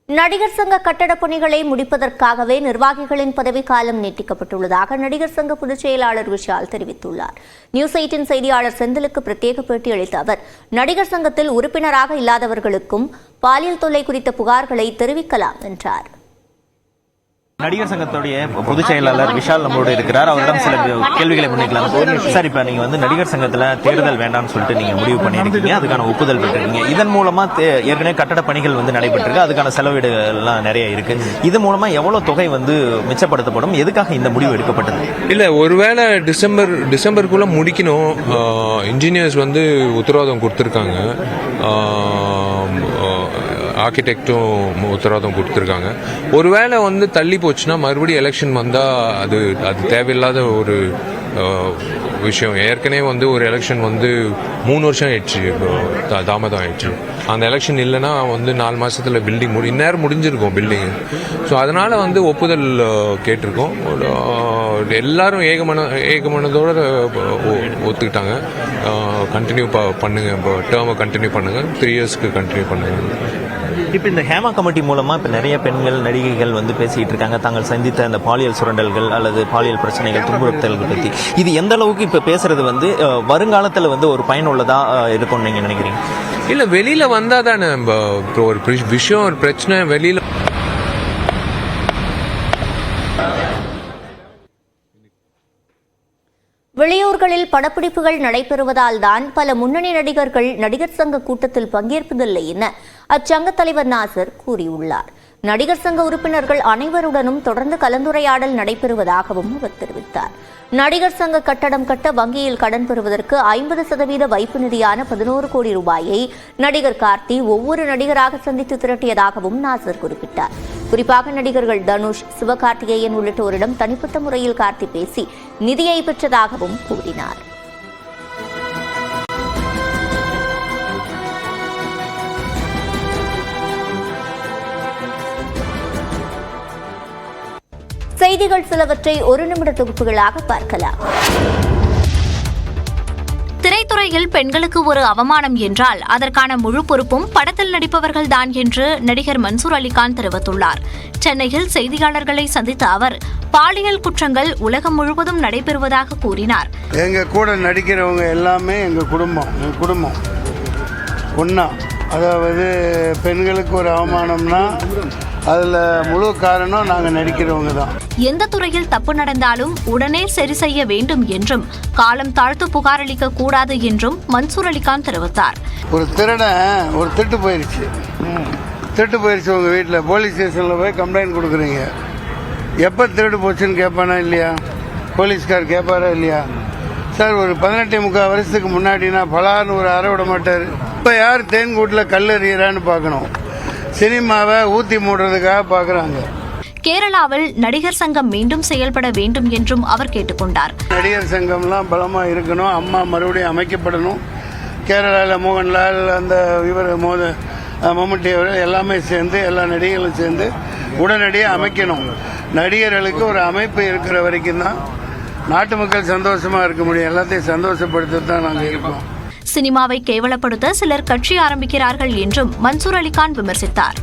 நடிகர் சங்க கட்டட பணிகளை முடிப்பதற்காகவே நிர்வாகிகளின் பதவிக்காலம் நீட்டிக்கப்பட்டுள்ளதாக நடிகர் சங்க பொதுச் செயலாளர் விஷால் தெரிவித்துள்ளார். நியூஸ் 18 செய்தியாளர் செந்திலுக்கு பிரத்யேக பேட்டி அளித்த அவர், நடிகர் சங்கத்தில் உறுப்பினராக இல்லாதவர்களுக்கும் பாலியல் தொல்லை குறித்த புகார்களை தெரிவிக்கலாம் என்றார். நடிகர் சங்கத்துடைய பொதுச் செயலாளர் விஷால் நம்மளோட இருக்கிறார். அவரிடம் சில கேள்விகளை முன்வைக்கலாம். சார், இப்ப நீங்க தேர்தல் சங்கத்துல தேர்தல் வேண்டாம்னு சொல்லிட்டு நீங்க முடிவு பண்ணிருக்கீங்க, அதுக்கான ஒப்புதல் பெற்றிருக்கீங்க. இதன் மூலமா ஏற்கனவே கட்டட பணிகள் நடைபெற்றிருக்கு, அதுக்கான செலவீடுகள் எல்லாம் நிறைய இருக்கு. இது மூலமா எவ்வளவு தொகை மிச்சப்படுத்தப்படும், எதுக்காக இந்த முடிவு எடுக்கப்பட்டது? இல்ல, ஒருவேளை டிசம்பருக்குள்ள முடிக்கணும். இன்ஜினியர்ஸ் உத்தரவாதம் கொடுத்திருக்காங்க, ஆர்கிடெக்டும் உத்தரவாதம் கொடுத்துருக்காங்க. ஒருவேளை தள்ளி போச்சுன்னா மறுபடியும் எலெக்ஷன் வந்தால் அது தேவையில்லாத ஒரு விஷயம். ஏற்கனவே ஒரு எலெக்ஷன் 3 வருஷம் ஆயிடுச்சு, தாமதம் ஆயிடுச்சு. அந்த எலெக்ஷன் இல்லைன்னா 4 மாசத்துல பில்டிங் இந்நேரம் முடிஞ்சிருக்கும் பில்டிங். ஸோ அதனால ஒப்புதல் கேட்டிருக்கோம். எல்லாரும் ஏகமனதோட ஒத்துக்கிட்டாங்க. கண்டினியூ பண்ணுங்க, டேர்மை கண்டினியூ பண்ணுங்க, 3 இயர்ஸ்க்கு கண்டினியூ பண்ணுங்க. இப்ப இந்த ஹேமா கமிட்டி மூலமா இப்ப நிறைய பெண்கள் நடிகைகள் பேசிட்டு இருக்காங்க, தாங்கள் சந்தித்த அந்த பாலியல் சுரண்டல்கள் அல்லது பாலியல் பிரச்சனைகள், துன்புறுத்தல்கள் பத்தி. இது எந்த அளவுக்கு இப்ப பேசுறது வருங்காலத்துல ஒரு பயனுள்ளதா இருக்கும்னு நீங்க நினைக்கிறீங்க? இல்ல, வெளியில வந்தா தானே ஒரு விஷயம், ஒரு பிரச்சனை வெளியில. வெளியூர்களில் படப்பிடிப்புகள் நடைபெறுவதால் தான் பல முன்னணி நடிகர்கள் நடிகர் சங்க கூட்டத்தில் பங்கேற்பதில்லை என அச்சங்க தலைவர் நாசர் கூறியுள்ளார். நடிகர் சங்க உறுப்பினர்கள் அனைவருடனும் தொடர்ந்து கலந்துரையாடல் நடைபெறுவதாகவும் அவர் தெரிவித்தார். நடிகர் சங்க கட்டடம் கட்ட வங்கியில் கடன் பெறுவதற்கு 50% வைப்பு நிதியான 11 கோடி ரூபாயை நடிகர் கார்த்தி ஒவ்வொரு நடிகராக சந்தித்து திரட்டியதாகவும் நாசர் குறிப்பிட்டார். குறிப்பாக நடிகர்கள் தனுஷ், சிவகார்த்திகேயன் உள்ளிட்டோரிடம் தனிப்பட்ட முறையில் கார்த்தி பேசி நிதியை பெற்றதாகவும் கூறினார். செய்திகள் சிலவற்றை 1 நிமிட தொகுப்புகளாக பார்க்கலாம். திரைத்துறையில் பெண்களுக்கு ஒரு அவமானம் என்றால் அதற்கான முழு பொறுப்பும் படத்தில் நடிப்பவர்கள்தான் என்று நடிகர் மன்சூர் அலிகான் தெரிவித்துள்ளார். சென்னையில் செய்தியாளர்களை சந்தித்த அவர், பாலியல் குற்றங்கள் உலகம் முழுவதும் நடைபெறுவதாக கூறினார். எங்க கூட நடிக்கிறவங்க எல்லாமே எங்க குடும்பம் ஒன்னா. அதாவது பெண்களுக்கு ஒரு அவமானம்னா அதுல முழு காரணம் நாங்க நடிக்கிறவங்க தான். எந்த துறையில் தப்பு நடந்தாலும் உடனே சரி செய்ய வேண்டும் என்றும் காலம் தாழ்த்து புகார் அளிக்க கூடாது என்றும் மன்சூர் அலிகான் தெரிவித்தார். ஒரு திருடன் ஒரு திருட்டு போயிருச்சு உங்க வீட்டில், போலீஸ் ஸ்டேஷன்ல போய் கம்ப்ளைண்ட் கொடுக்குறீங்க. எப்ப திருடு போச்சுன்னு கேட்பானா இல்லையா? போலீஸ்கார் கேட்பாரா இல்லையா? சார், ஒரு 18 வருஷத்துக்கு முன்னாடினா பலான்னு ஒரு அறை விட மாட்டாரு. இப்ப யார் தேன்கூட்டில் கல் எறிகிறான்னு பார்க்கணும். சினிமாவை ஊத்தி மூடுறதுக்காக பாக்குறாங்க. கேரளாவில் நடிகர் சங்கம் மீண்டும் செயல்பட வேண்டும் என்றும் அவர் கேட்டுக்கொண்டார். நடிகர் சங்கம்லாம் பலமா இருக்கணும், அம்மா மறுபடியும் அமைக்கப்படணும். கேரளாவில் மோகன்லால், அந்த இவர் மம்முட்டி எல்லாமே சேர்ந்து, எல்லா நடிகர்களும் சேர்ந்து உடனடியாக அமைக்கணும். நடிகர்களுக்கு ஒரு அமைப்பு இருக்கிற வரைக்கும் தான் நாட்டு மக்கள் சந்தோஷமா இருக்க முடியும். எல்லாத்தையும் சந்தோஷப்படுத்த தான் நாங்கள் இருக்கோம். சினிமாவை கேவலப்படுத்த சிலர் கட்சி ஆரம்பிக்கிறார்கள் என்றும் மன்சூர் அலிகான் விமர்சித்தார்.